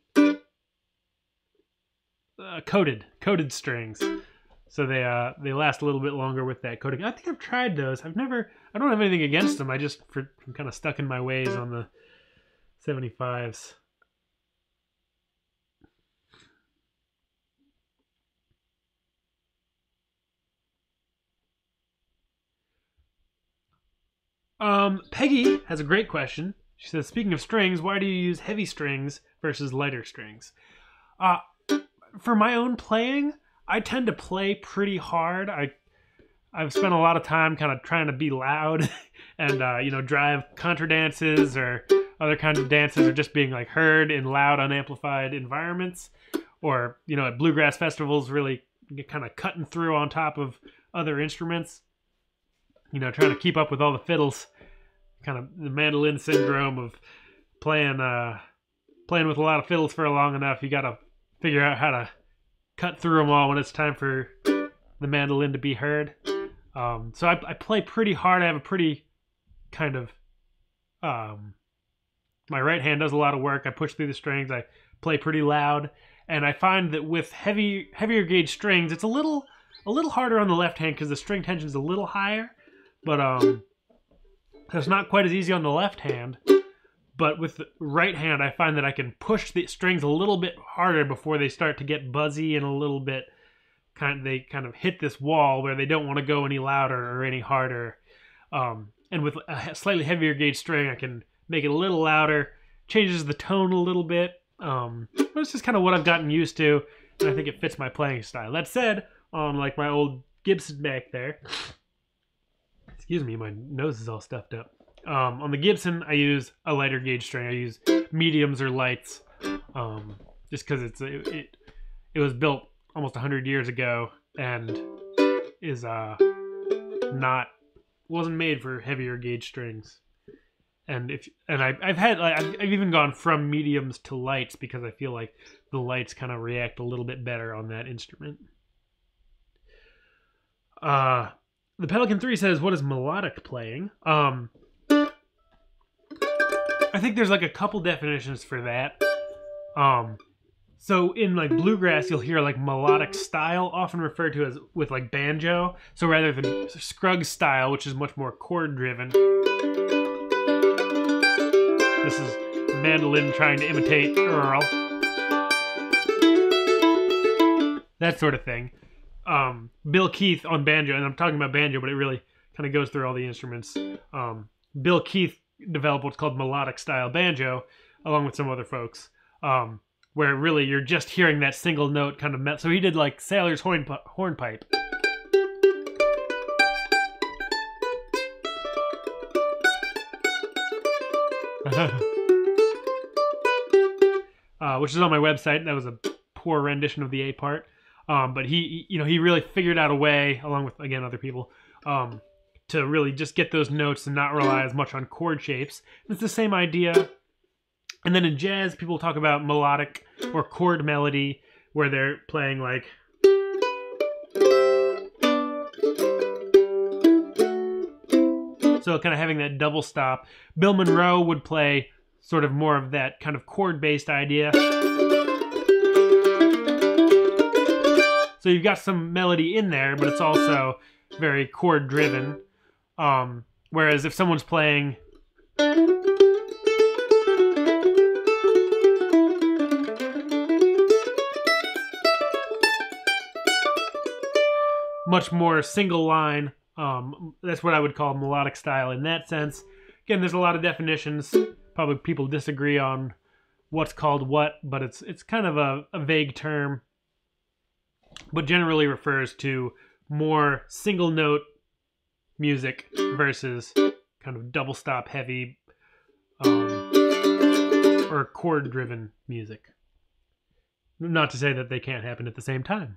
Coated strings. So they last a little bit longer with that coating. I think I've tried those. I don't have anything against them. I'm kind of stuck in my ways on the 75s. Peggy has a great question. She says, speaking of strings, why do you use heavy strings versus lighter strings? For my own playing, I tend to play pretty hard. I've spent a lot of time kind of trying to be loud and, drive contra dances or other kinds of dances or just being like heard in loud, unamplified environments. Or, at bluegrass festivals, really kind of cutting through on top of other instruments. Trying to keep up with all the fiddles. Kind of the mandolin syndrome of playing with a lot of fiddles for long enough. You got to figure out how to cut through them all when it's time for the mandolin to be heard. So I play pretty hard. I have a pretty kind of my right hand does a lot of work. I push through the strings. I play pretty loud, and I find that with heavier gauge strings, it's a little harder on the left hand because the string tension is a little higher. But it's not quite as easy on the left hand. But with the right hand, I find that I can push the strings a little bit harder before they start to get buzzy and a little bit they kind of hit this wall where they don't want to go any louder or any harder. And with a slightly heavier gauge string, I can make it a little louder, changes the tone a little bit. But it's just kind of what I've gotten used to, and I think it fits my playing style. That said, on like my old Gibson back there, excuse me, my nose is all stuffed up. On the Gibson, I use a lighter gauge string. I use mediums or lights, just because it was built almost 100 years ago and is wasn't made for heavier gauge strings. And I've even gone from mediums to lights because I feel like the lights kind of react a little bit better on that instrument. The Pelican 3 says, what is melodic playing? I think there's like a couple definitions for that. So in like bluegrass, you'll hear like melodic style often referred to as with like banjo. So rather than Scruggs style, which is much more chord driven. This is the mandolin trying to imitate Earl. That sort of thing. Bill Keith on banjo, and I'm talking about banjo, but it really kind of goes through all the instruments. Bill Keith developed what's called melodic style banjo, along with some other folks, where really you're just hearing that single note kind of. So he did like Sailor's hornpipe. Which is on my website. That was a poor rendition of the A part. But he really figured out a way, along with, again, other people, to really just get those notes and not rely as much on chord shapes. It's the same idea. And then in jazz, people talk about melodic or chord melody, where they're playing like... So kind of having that double stop. Bill Monroe would play sort of more of that kind of chord-based idea. So you've got some melody in there, but it's also very chord-driven. Whereas if someone's playing... much more single line, that's what I would call melodic style in that sense. Again, there's a lot of definitions. Probably people disagree on what's called what, but it's kind of a vague term, but generally refers to more single note music versus kind of double stop heavy or chord driven music. Not to say that they can't happen at the same time.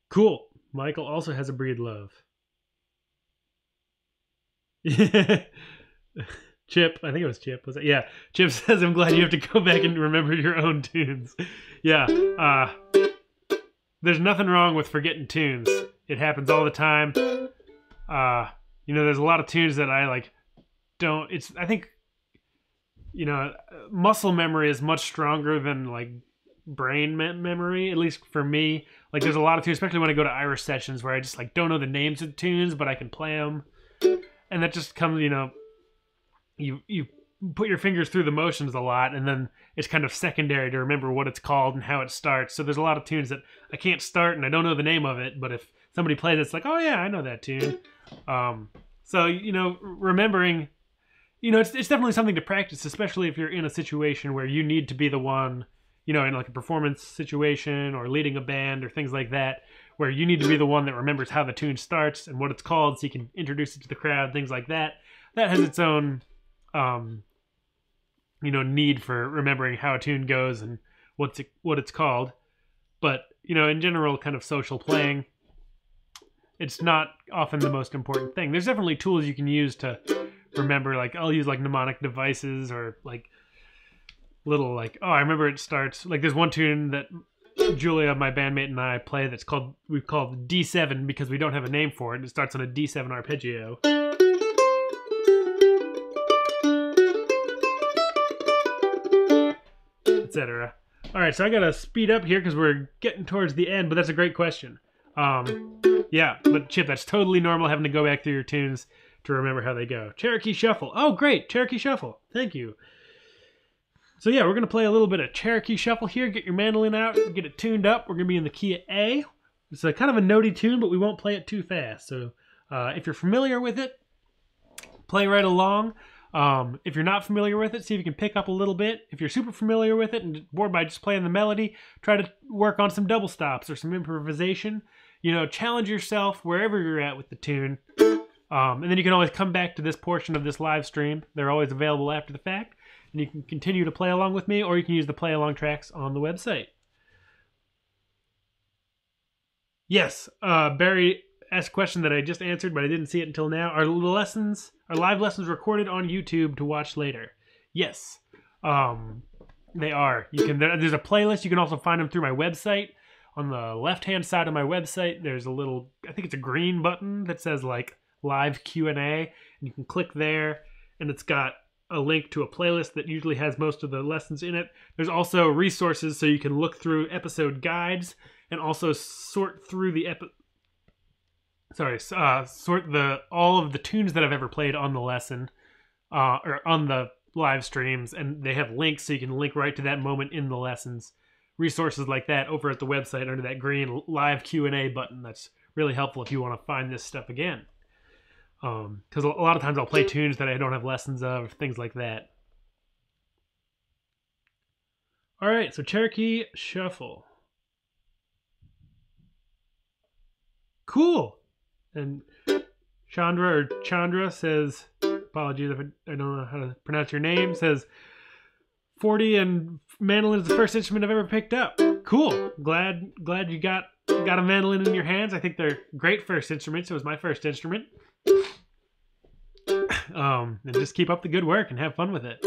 Cool. Michael also has a breed love. Chip, I think it was Chip. Was it? Yeah. Chip says, I'm glad you have to go back and remember your own tunes. Yeah. There's nothing wrong with forgetting tunes. It happens all the time. There's a lot of tunes that I like don't. I think, muscle memory is much stronger than like brain memory, at least for me. Like there's a lot of tunes, especially when I go to Irish sessions, where I just like don't know the names of the tunes, but I can play them. And that just comes, you put your fingers through the motions a lot, and then it's kind of secondary to remember what it's called and how it starts. So there's a lot of tunes that I can't start and I don't know the name of it, but if somebody plays it, it's like, oh yeah, I know that tune. So, remembering, it's definitely something to practice, especially if you're in a situation where you need to be the one, in like a performance situation or leading a band or things like that, where you need to be the one that remembers how the tune starts and what it's called so you can introduce it to the crowd, things like that. That has its own, need for remembering how a tune goes and what it's called. But, in general, kind of social playing, it's not often the most important thing. There's definitely tools you can use to remember, like I'll use like mnemonic devices or like little like, oh, I remember it starts, like there's one tune that Julia, my bandmate, and I play that's we've called D7 because we don't have a name for it. It starts on a D7 arpeggio. Etc. All right, so I gotta speed up here because we're getting towards the end, but that's a great question. Yeah, but Chip, that's totally normal having to go back through your tunes to remember how they go. Cherokee Shuffle. Oh, great, Cherokee Shuffle. Thank you. So yeah, we're going to play a little bit of Cherokee Shuffle here. Get your mandolin out, get it tuned up. We're going to be in the key of A. It's a kind of a notey tune, but we won't play it too fast. So if you're familiar with it, play right along. If you're not familiar with it, see if you can pick up a little bit. If you're super familiar with it and bored by just playing the melody, try to work on some double stops or some improvisation. You know, challenge yourself wherever you're at with the tune. And then you can always come back to this portion of this live stream. They're always available after the fact. And you can continue to play along with me, or you can use the play along tracks on the website. Yes, Barry asked a question that I just answered, but I didn't see it until now. Are live lessons recorded on YouTube to watch later? Yes, they are. There's a playlist. You can also find them through my website. On the left-hand side of my website, there's a little, I think it's a green button that says like live Q&A, and you can click there, and it's got a link to a playlist that usually has most of the lessons in it. There's also resources so you can look through episode guides and also sort through the all of the tunes that I've ever played on the lesson or on the live streams, and they have links so you can link right to that moment in the lessons. Resources like that over at the website under that green live Q&A button. That's really helpful if you want to find this stuff again. Because a lot of times I'll play tunes that I don't have lessons of, things like that. All right, so Cherokee Shuffle. Cool. And Chandra says, apologies if I don't know how to pronounce your name, says 40 and mandolin is the first instrument I've ever picked up. Cool. Glad you got a mandolin in your hands. I think they're great first instruments. It was my first instrument. And just keep up the good work and have fun with it.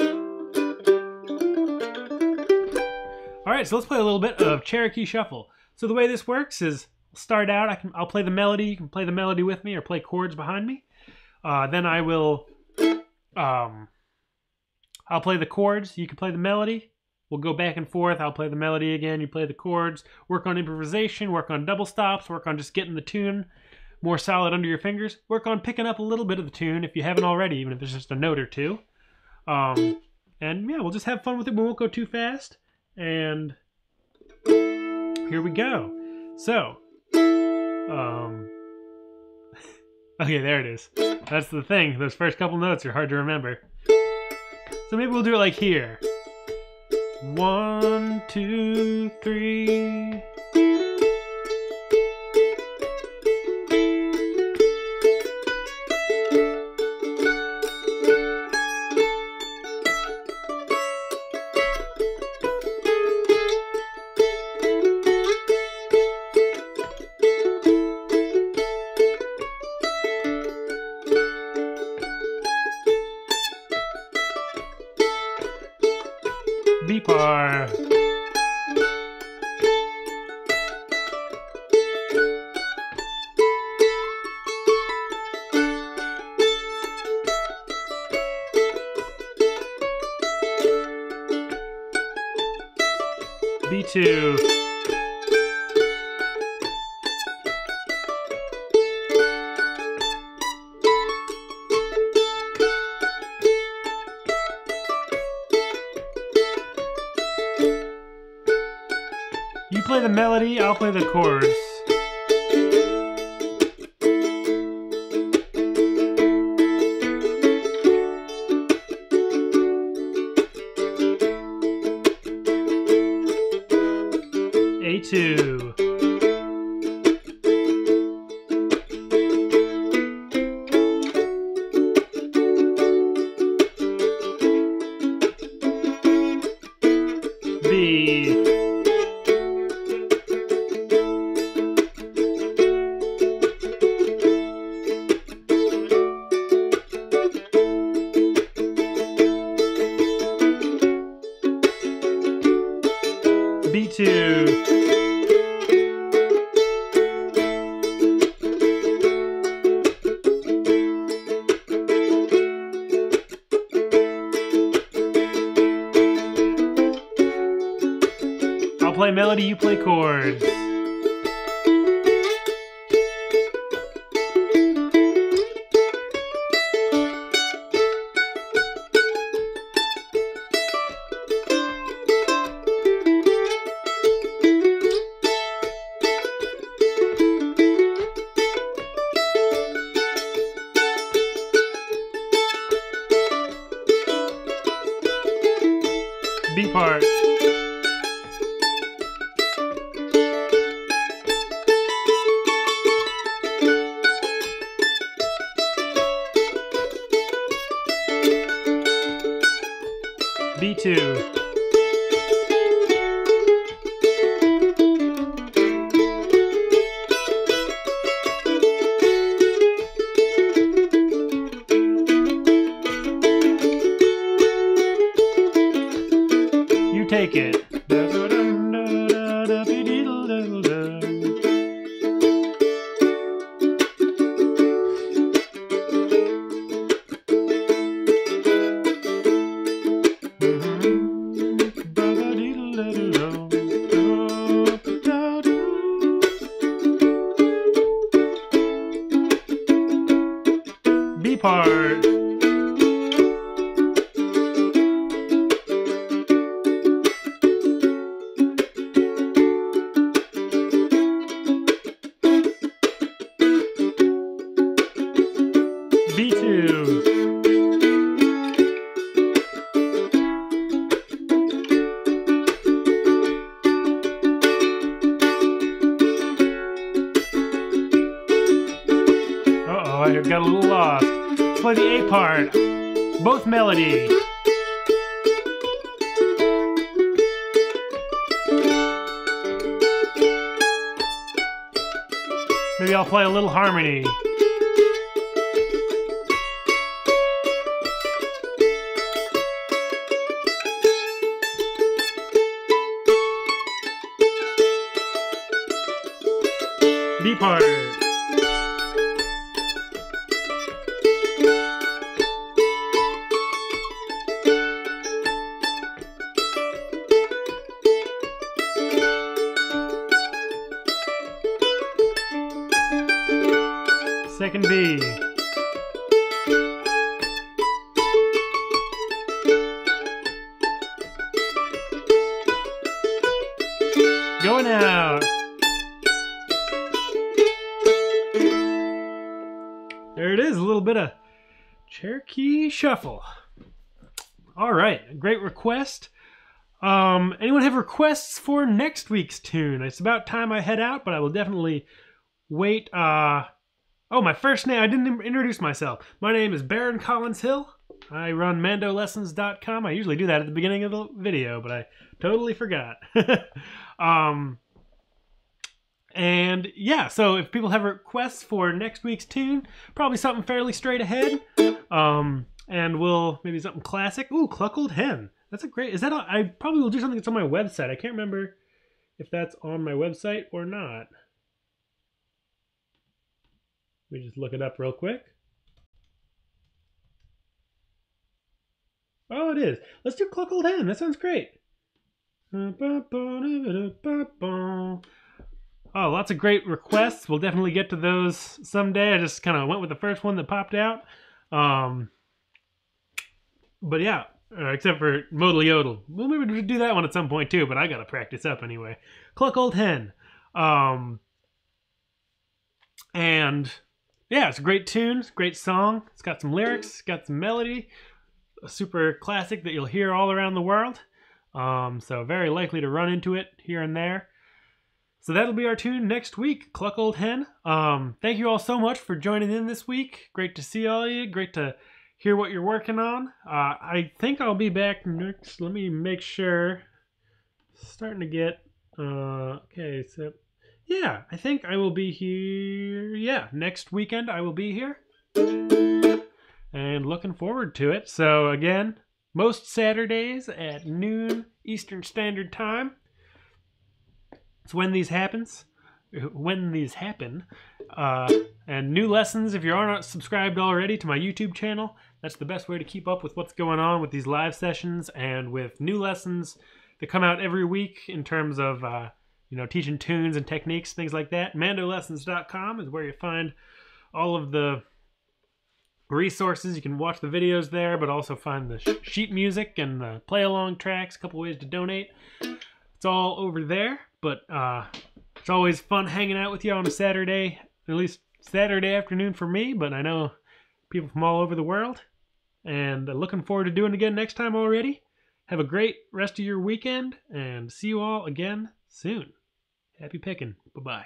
All right, so let's play a little bit of Cherokee Shuffle. So the way this works is start out, I'll play the melody. You can play the melody with me or play chords behind me. Then I will I'll play the chords, you can play the melody. We'll go back and forth. I'll play the melody again, you play the chords. Work on improvisation, work on double stops, work on just getting the tune more solid under your fingers. Work on picking up a little bit of the tune if you haven't already, even if it's just a note or two. And yeah, we'll just have fun with it. We won't go too fast. And here we go. So, okay, there it is. That's the thing. Those first couple notes are hard to remember. So maybe we'll do it like here. 1, 2, 3. B bar. B2. You play the melody, I'll play the chords. A2. B. B2. I'll play melody, you play chords. part. B2. Uh-oh, I got a little lost. Let's play the A part. Both melody. Maybe I'll play a little harmony. B part. Second B. Going out. There it is, a little bit of Cherokee Shuffle. All right, great request. Anyone have requests for next week's tune? It's about time I head out, but I will definitely wait. Oh, my first name, I didn't introduce myself. My name is Baron Collins Hill. I run MandoLessons.com. I usually do that at the beginning of the video, but I totally forgot. And yeah, so if people have requests for next week's tune, probably something fairly straight ahead. And we'll, maybe something classic. Ooh, Cluckled Hen. That's a great, is that, I probably will do something that's on my website. I can't remember if that's on my website or not. Let me just look it up real quick. Oh, it is. Let's do Cluckled Hen. That sounds great. Oh, lots of great requests. We'll definitely get to those someday. I just kind of went with the first one that popped out. But yeah, except for Modal Yodel. Well, maybe we'll do that one at some point too, but I got to practice up anyway. Cluckled Hen. And yeah, it's a great tune, great song. It's got some lyrics, got some melody. A super classic that you'll hear all around the world. So very likely to run into it here and there. So that'll be our tune next week, Cluckled Hen. Thank you all so much for joining in this week. Great to see all of you. Great to hear what you're working on. I think I'll be back next. Let me make sure. Starting to get... okay, so... yeah, I think I will be here. Yeah, next weekend I will be here. And looking forward to it. So again, most Saturdays at noon Eastern Standard Time. It's when these happen. And new lessons, if you are not subscribed already to my YouTube channel, that's the best way to keep up with what's going on with these live sessions and with new lessons that come out every week in terms of you know, teaching tunes and techniques, things like that. MandoLessons.com is where you find all of the resources. You can watch the videos there, but also find the sheet music and the play-along tracks, a couple ways to donate. It's all over there, but it's always fun hanging out with you on a Saturday, at least Saturday afternoon for me, but I know people from all over the world, and looking forward to doing it again next time already. Have a great rest of your weekend, and see you all again soon. Happy picking. Bye-bye.